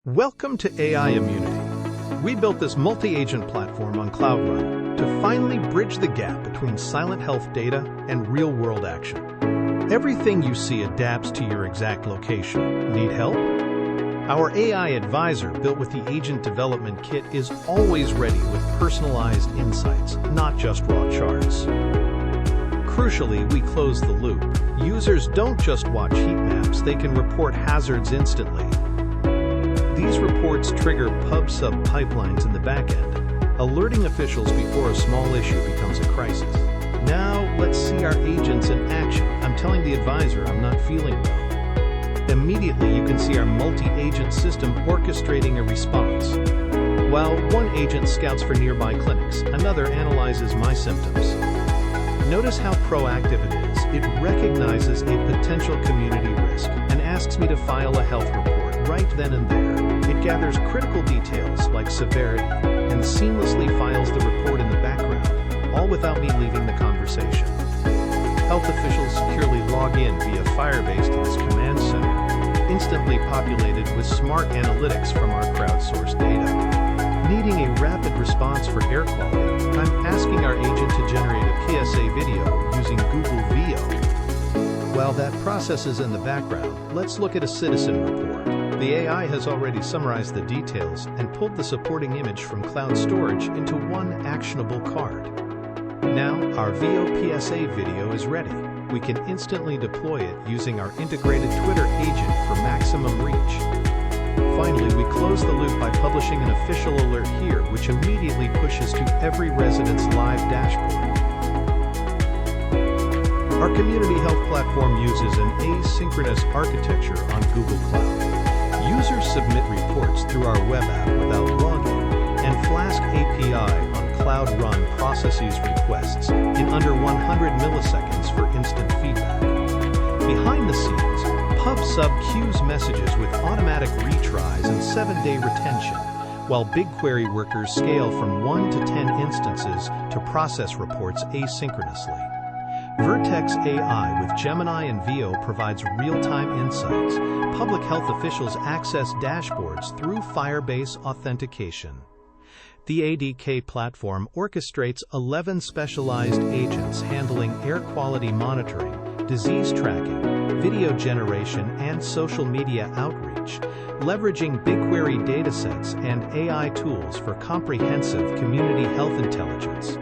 Welcome to AI-mmunity. We built this multi-agent platform on Cloud Run to finally bridge the gap between silent health data and real-world action. Everything you see adapts to your exact location. Need help? Our AI advisor, built with the Agent Development Kit, is always ready with personalized insights, not just raw charts. Crucially, we close the loop. Users don't just watch heat maps, they can report hazards instantly. These reports trigger pub-sub pipelines in the backend, alerting officials before a small issue becomes a crisis. Now, let's see our agents in action. I'm telling the advisor I'm not feeling well. Immediately, you can see our multi-agent system orchestrating a response. While one agent scouts for nearby clinics, another analyzes my symptoms. Notice how proactive it is. It recognizes a potential community risk and asks me to file a health report right then and there. It gathers critical details like severity and seamlessly files the report in the background, all without me leaving the conversation. Health officials securely log in via Firebase to this command center, instantly populated with smart analytics from our crowdsourced data. Needing a rapid response for air quality, I'm asking our agent to generate a PSA video using Google VO. While that process is in the background, let's look at a citizen report. The AI has already summarized the details and pulled the supporting image from cloud storage into one actionable card. Now, our VO PSA video is ready. We can instantly deploy it using our integrated Twitter agent for maximum reach. Finally, we close the loop by publishing an official alert here, which immediately pushes to every resident's live dashboard. Our community health platform uses an asynchronous architecture on Google Cloud. Users submit reports through our web app without login, and Flask API on Cloud Run processes requests in under 100 milliseconds for instant feedback. Behind the scenes, pub/sub queues messages with automatic retries and 7-day retention, while BigQuery workers scale from 1 to 10 instances to process reports asynchronously. Vertex AI with Gemini and VO provides real-time insights. Public health officials access dashboards through Firebase authentication. The ADK platform orchestrates 11 specialized agents handling air quality monitoring, disease tracking, video generation, and social media outreach, leveraging BigQuery datasets and AI tools for comprehensive community health intelligence.